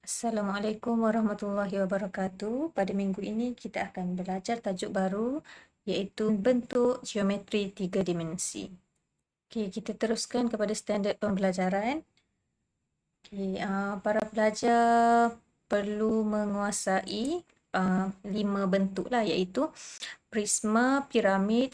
Assalamualaikum warahmatullahi wabarakatuh. Pada minggu ini kita akan belajar tajuk baru iaitu bentuk geometri tiga dimensi. Okey, kita teruskan kepada standard pembelajaran. Okey, para pelajar perlu menguasai 5 bentuk lah iaitu prisma, piramid,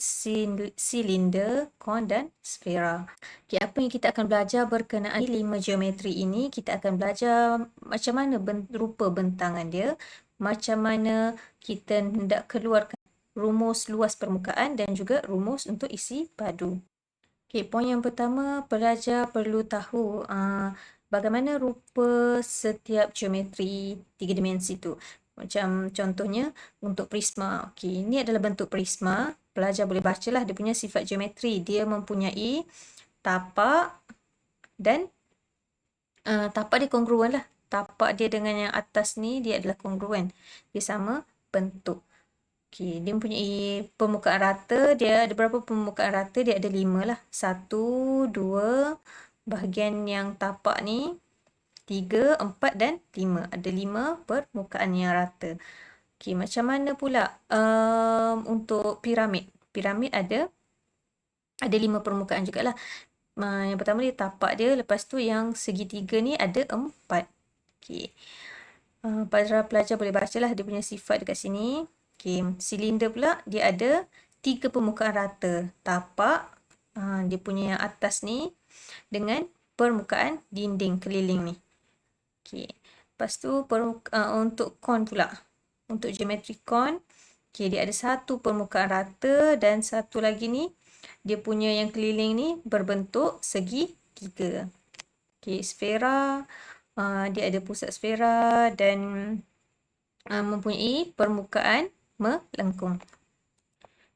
silinder, kon dan sfera. Okay, apa yang kita akan belajar berkenaan 5 geometri ini, kita akan belajar macam mana rupa bentangan dia, macam mana kita hendak keluarkan rumus luas permukaan dan juga rumus untuk isi padu. Okay, poin yang pertama, pelajar perlu tahu bagaimana rupa setiap geometri tiga dimensi tu. Macam contohnya untuk prisma. Okey, ini adalah bentuk prisma. Pelajar boleh bacalah dia punya sifat geometri. Dia mempunyai tapak dan tapak dia kongruen lah. Tapak dia dengan yang atas ni dia adalah kongruen. Dia sama bentuk. Okey, dia mempunyai permukaan rata. Dia ada berapa permukaan rata? Dia ada 5 lah. 1, 2, bahagian yang tapak ni 3, 4 dan 5. Ada 5 permukaan yang rata. Okey, macam mana pula untuk piramid? Piramid ada 5 permukaan jugalah. Yang pertama dia tapak dia, lepas tu yang segitiga ni ada 4. Okey. Para pelajar boleh bacalah dia punya sifat dekat sini. Okey, silinder pula dia ada 3 permukaan rata. Tapak, dia punya yang atas ni dengan permukaan dinding keliling ni. Okey. Lepas tu untuk kon pula. Untuk geometri kon, okey, dia ada 1 permukaan rata dan satu lagi ni dia punya yang keliling ni berbentuk segitiga. Okey, sfera, dia ada pusat sfera dan mempunyai permukaan melengkung.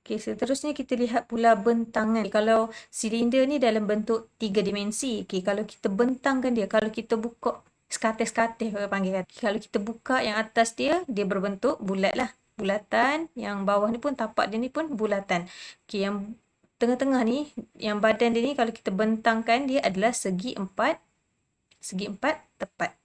Okey, seterusnya kita lihat pula bentangan. Kalau silinder ni dalam bentuk 3 dimensi. Okey, kalau kita bentangkan dia, kalau kita buka sekatis-sekatis orang panggil kan. Kalau kita buka yang atas dia, dia berbentuk bulat lah. Bulatan, yang bawah ni pun tapak dia ni pun bulatan. Okey, yang tengah-tengah ni, yang badan dia ni kalau kita bentangkan dia adalah segi empat tepat.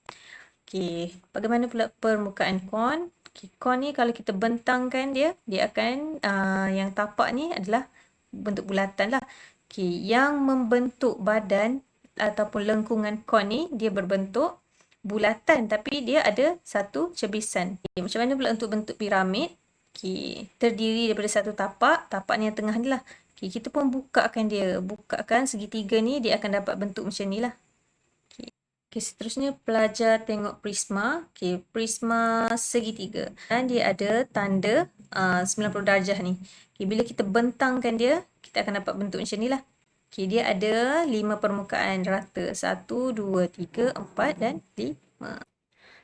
Okey, bagaimana pula permukaan kon? Okay, kon ni kalau kita bentangkan dia, dia akan yang tapak ni adalah bentuk bulatan lah. Okay, yang membentuk badan ataupun lengkungan kon ni dia berbentuk bulatan tapi dia ada satu cebisan. Okay, macam mana pula untuk bentuk piramid? Okay, terdiri daripada satu tapak, tapak ni yang tengah ni lah. Okay, kita pun bukakan dia, bukakan segitiga ni dia akan dapat bentuk macam ni lah. Okay, seterusnya pelajar tengok prisma. Okay, prisma segitiga. Dan dia ada tanda 90 darjah ni. Okay, bila kita bentangkan dia, kita akan dapat bentuk macam ni lah. Okay, dia ada 5 permukaan rata. 1, 2, 3, 4 dan 5.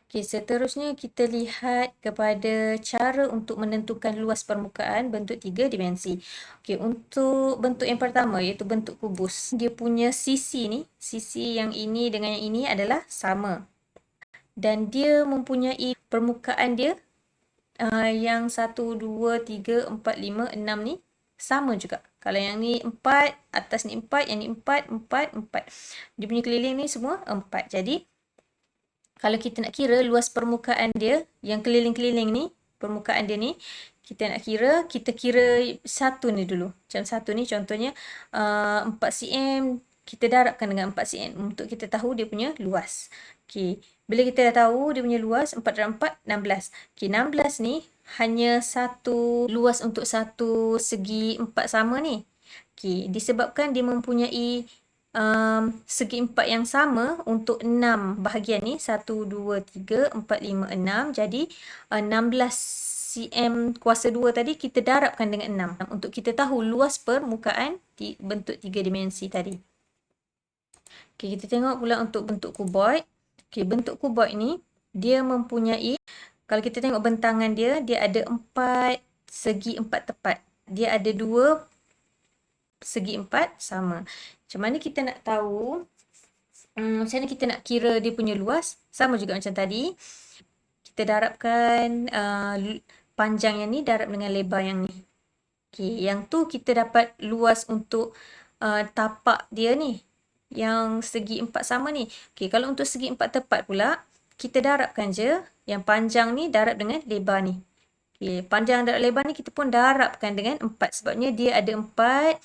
Okay, seterusnya kita lihat kepada cara untuk menentukan luas permukaan bentuk 3 dimensi. Okay, untuk bentuk yang pertama iaitu bentuk kubus. Dia punya sisi ni, sisi yang ini dengan yang ini adalah sama. Dan dia mempunyai permukaan dia yang 1, 2, 3, 4, 5, 6 ni sama juga. Kalau yang ni 4, atas ni 4, yang ni 4, 4, 4. Dia punya keliling ni semua 4. Jadi, kalau kita nak kira luas permukaan dia, yang keliling-keliling ni, permukaan dia ni, kita kira satu ni dulu. Macam satu ni contohnya 4 cm, kita darabkan dengan 4 cm untuk kita tahu dia punya luas. Okay. Bila kita dah tahu dia punya luas, 4 darab 4, 16. Okay, 16 ni hanya satu luas untuk satu segi 4 sama ni. Okay, disebabkan dia mempunyai segi empat yang sama untuk 6 bahagian ni. 1, 2, 3, 4, 5, 6. Jadi 16 cm kuasa 2 tadi kita darabkan dengan 6. Untuk kita tahu luas permukaan bentuk 3 dimensi tadi. Okay, kita tengok pula untuk bentuk kuboid. Okay, bentuk kuboid ni dia mempunyai, kalau kita tengok bentangan dia, dia ada 4 segi 4 tepat. Dia ada 2 segi 4 sama. Macam mana kita nak tahu, macam mana kita nak kira dia punya luas? Sama juga macam tadi. Kita darabkan panjang yang ni darab dengan lebar yang ni. Okay, yang tu kita dapat luas untuk tapak dia ni. Yang segi 4 sama ni. Okay, kalau untuk segi 4 tepat pula, kita darabkan je. Yang panjang ni darab dengan lebar ni. Okay, panjang darab lebar ni kita pun darabkan dengan 4. Sebabnya dia ada 4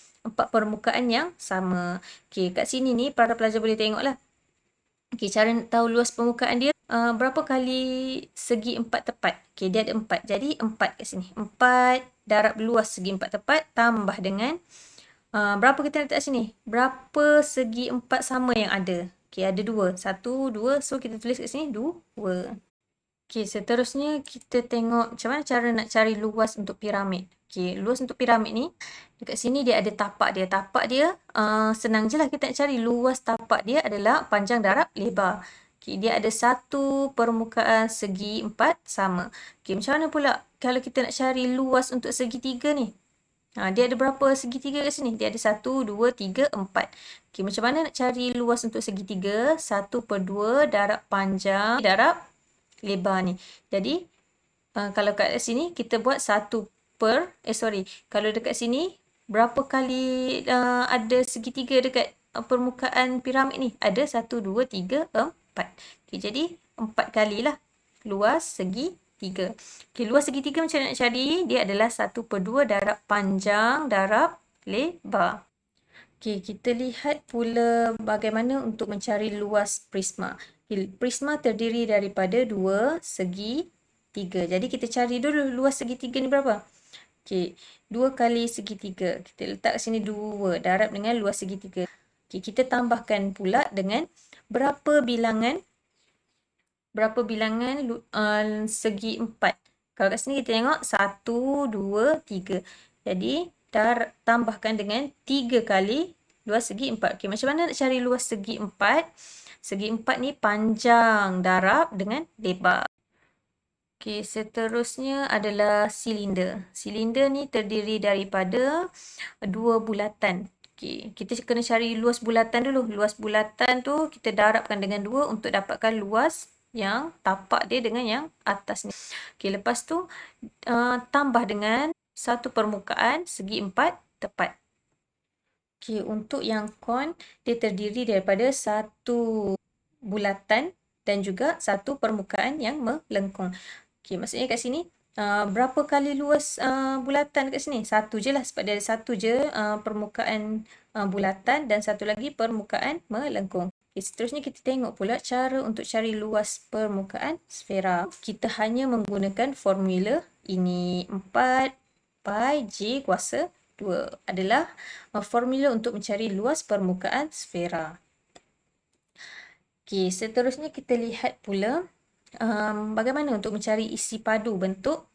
permukaan yang sama. Okay, kat sini ni para pelajar boleh tengok lah. Okay, cara nak tahu luas permukaan dia, berapa kali segi 4 tepat. Okay, dia ada 4. Jadi 4 kat sini. 4 darab luas segi 4 tepat tambah dengan berapa kita letak sini? Berapa segi 4 sama yang ada? Okay, ada 2. 1, 2. So, kita tulis kat sini 2. Okay, seterusnya kita tengok macam mana cara nak cari luas untuk piramid. Okay, luas untuk piramid ni, dekat sini dia ada tapak dia. Tapak dia, senang je lah kita nak cari. Luas tapak dia adalah panjang darab lebar. Okay, dia ada satu permukaan segi 4 sama. Okay, macam mana pula kalau kita nak cari luas untuk segitiga ni? Dia ada berapa segitiga kat sini? Dia ada 1, 2, 3, 4. Okay, macam mana nak cari luas untuk segitiga? 1/2 darab panjang darab lebar ni. Jadi, kalau kat sini kita buat kalau dekat sini, berapa kali ada segitiga dekat permukaan piramid ni? Ada 1, 2, 3, 4. Okay, jadi 4 kalilah luas segitiga. Okay, luas segitiga macam mana nak cari? Dia adalah 1/2 darab panjang darab lebar. Okay, kita lihat pula bagaimana untuk mencari luas prisma. Prisma terdiri daripada 2 segitiga. Jadi kita cari dulu luas segitiga ni berapa? Okay, 2 kali segitiga. Kita letak sini 2 darab dengan luas segitiga. Okay, kita tambahkan pula dengan berapa bilangan segi 4. Kalau kat sini kita tengok 1, 2, 3. Jadi tambahkan dengan 3 kali luas segi 4. Okay, macam mana nak cari luas segi 4? Segi 4 ni panjang darab dengan lebar. Okay, seterusnya adalah silinder. Silinder ni terdiri daripada 2 bulatan. Okay, kita kena cari luas bulatan dulu. Luas bulatan tu kita darabkan dengan 2 untuk dapatkan luas yang tapak dia dengan yang atas ni. Okay, lepas tu tambah dengan satu permukaan segi 4 tepat. Okay, untuk yang kon, dia terdiri daripada satu bulatan dan juga satu permukaan yang melengkung. Okay, maksudnya kat sini, berapa kali luas bulatan kat sini? Satu je lah, sebab dia ada satu je permukaan bulatan dan satu lagi permukaan melengkung. Okay, seterusnya kita tengok pula cara untuk cari luas permukaan sfera. Kita hanya menggunakan formula ini. 4 pi J kuasa 2 adalah formula untuk mencari luas permukaan sfera. Okay, seterusnya kita lihat pula bagaimana untuk mencari isi padu bentuk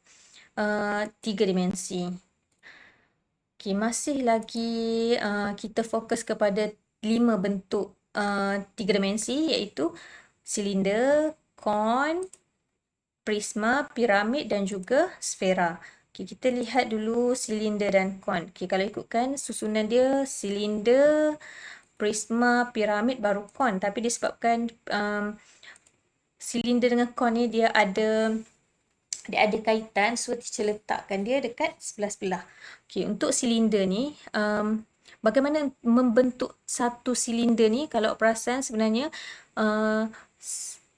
3 dimensi. Okay, masih lagi kita fokus kepada 5 bentuk 3 dimensi, iaitu silinder, kon, prisma, piramid dan juga sfera. Okay, kita lihat dulu silinder dan kon. Okay, kalau ikutkan susunan dia, silinder, prisma, piramid baru kon. Tapi disebabkan silinder dengan kon ni dia ada kaitan, so teacher letakkan dia dekat sebelah-sebelah. Okay, untuk silinder ni, bagaimana membentuk satu silinder ni? Kalau perasan sebenarnya,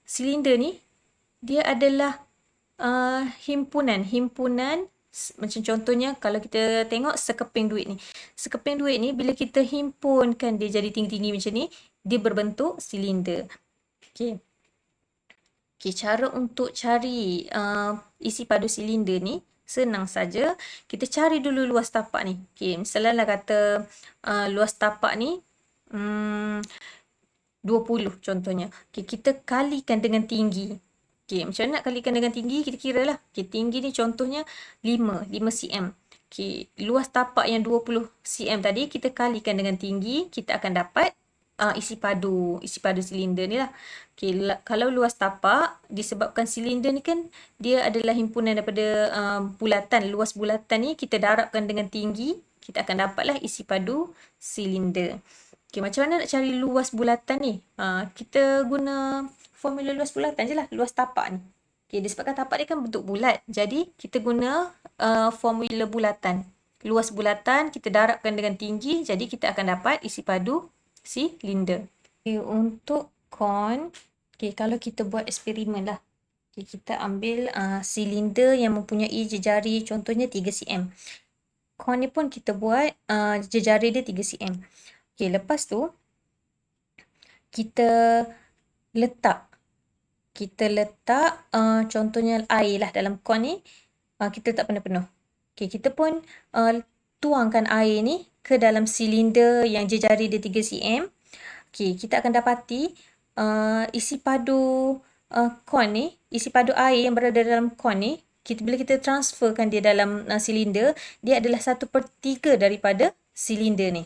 silinder ni dia adalah himpunan. Macam contohnya kalau kita tengok sekeping duit ni. Sekeping duit ni bila kita himpunkan dia jadi tinggi-tinggi macam ni, dia berbentuk silinder. Okay. Okay, cara untuk cari isi padu silinder ni senang saja. Kita cari dulu luas tapak ni. Okay, misalnya lah kata luas tapak ni 20 contohnya. Okay, kita kalikan dengan tinggi. Okay, macam mana nak kalikan dengan tinggi? Kita kira lah. Okay, tinggi ni contohnya 5 cm. Okay, luas tapak yang 20 cm tadi, kita kalikan dengan tinggi, kita akan dapat isi padu silinder ni lah. Okay, kalau luas tapak, disebabkan silinder ni kan, dia adalah himpunan daripada bulatan. Luas bulatan ni, kita darabkan dengan tinggi, kita akan dapatlah isi padu silinder. Okay, macam mana nak cari luas bulatan ni? Kita guna formula luas bulatan je lah, luas tapak ni. Okay, disebabkan tapak dia kan bentuk bulat. Jadi, kita guna formula bulatan. Luas bulatan, kita darabkan dengan tinggi. Jadi, kita akan dapat isi padu silinder. Okay, untuk kon, Okay, kalau kita buat eksperimen lah. Okay, kita ambil silinder yang mempunyai jejari contohnya 3 cm. Kon ni pun kita buat jejari dia 3 cm. Okay, lepas tu kita letak. Kita letak contohnya air lah dalam kon ni. Kita letak penuh-penuh. Okay, kita pun tuangkan air ni ke dalam silinder yang jejari dia 3 cm. Okay, kita akan dapati isi padu kon ni, isi padu air yang berada dalam kon ni, bila kita transferkan dia dalam silinder, dia adalah 1/3 daripada silinder ni.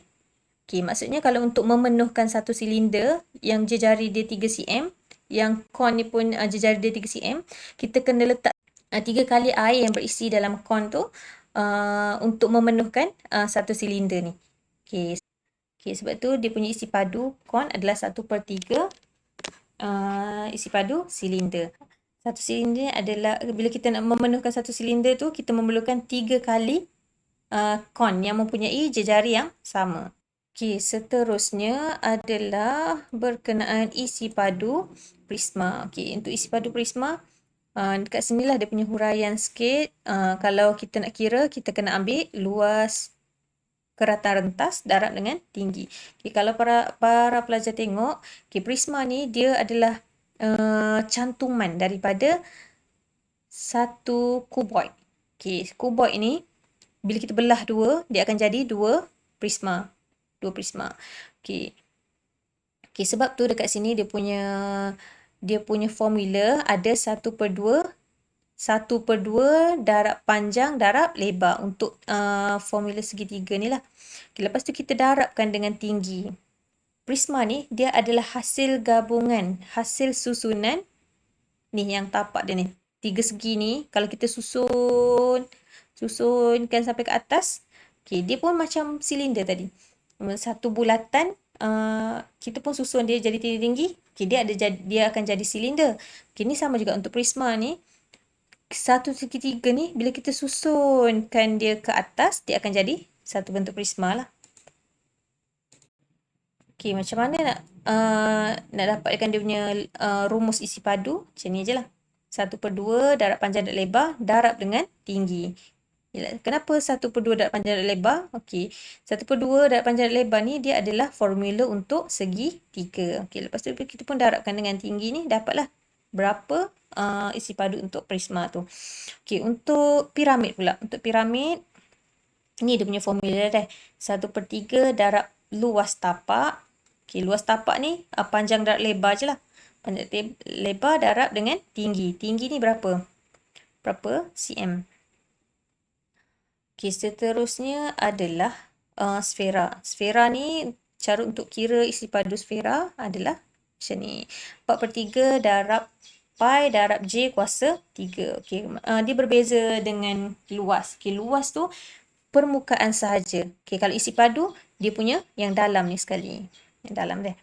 Okay, maksudnya kalau untuk memenuhkan satu silinder yang jejari dia 3 cm, yang kon ni pun jejari dia 3 cm, kita kena letak 3 kali air yang berisi dalam kon tu untuk memenuhkan satu silinder ni. Okay, sebab tu dia punya isi padu kon adalah 1/3 isi padu silinder. Satu silinder adalah, bila kita nak memenuhkan satu silinder tu, kita memerlukan 3 kali kon yang mempunyai jejari yang sama. Okay, seterusnya adalah berkenaan isi padu prisma. Okay, untuk isi padu prisma, dekat sinilah dia punya huraian sikit. Kalau kita nak kira, kita kena ambil luas keratan rentas darab dengan tinggi. Okay, kalau para pelajar tengok, okay, prisma ni dia adalah cantuman daripada satu kuboid. Okay, kuboid ni bila kita belah dua, dia akan jadi dua prisma. Okay. Okay, sebab tu dekat sini dia punya formula ada 1/2 darab panjang darab lebar untuk formula segitiga ni lah. Okay, lepas tu kita darabkan dengan tinggi. Prisma ni dia adalah hasil gabungan, hasil susunan ni yang tapak dia ni. 3 segi ni kalau kita susunkan sampai ke atas, okay, dia pun macam silinder tadi. Satu bulatan kita pun susun dia jadi tinggi-tinggi. Okay, dia akan jadi silinder. Okay, ni sama juga untuk prisma ni. Satu segitiga ni bila kita susunkan dia ke atas, dia akan jadi satu bentuk prisma lah. Okay, macam mana nak dapatkan dia punya rumus isi padu? Macam ni je lah. 1/2 darab panjang darab lebar darab dengan tinggi. Kenapa 1/2 darab panjang darab lebar? Okay, 1/2 darab panjang darab lebar ni dia adalah formula untuk segi 3. Okay, lepas tu kita pun darabkan dengan tinggi ni, dapatlah berapa isi padu untuk prisma tu. Okay, untuk piramid pula. Untuk piramid, ni dia punya formula dah. 1/3 darab luas tapak. Okay, luas tapak ni panjang darab lebar je lah. Panjang lebar darab dengan tinggi. Tinggi ni berapa? Berapa cm? Okay, seterusnya adalah sfera. Sfera ni, cara untuk kira isi padu sfera adalah macam ni. 4/3 darab pi darab j kuasa 3. Okay, dia berbeza dengan luas. Okay, luas tu permukaan sahaja. Okay, kalau isi padu, dia punya yang dalam ni sekali. Yang dalam dia.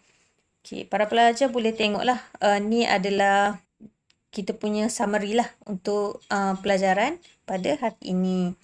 Okay, para pelajar boleh tengoklah. Ni adalah kita punya summary lah untuk pelajaran pada hari ini.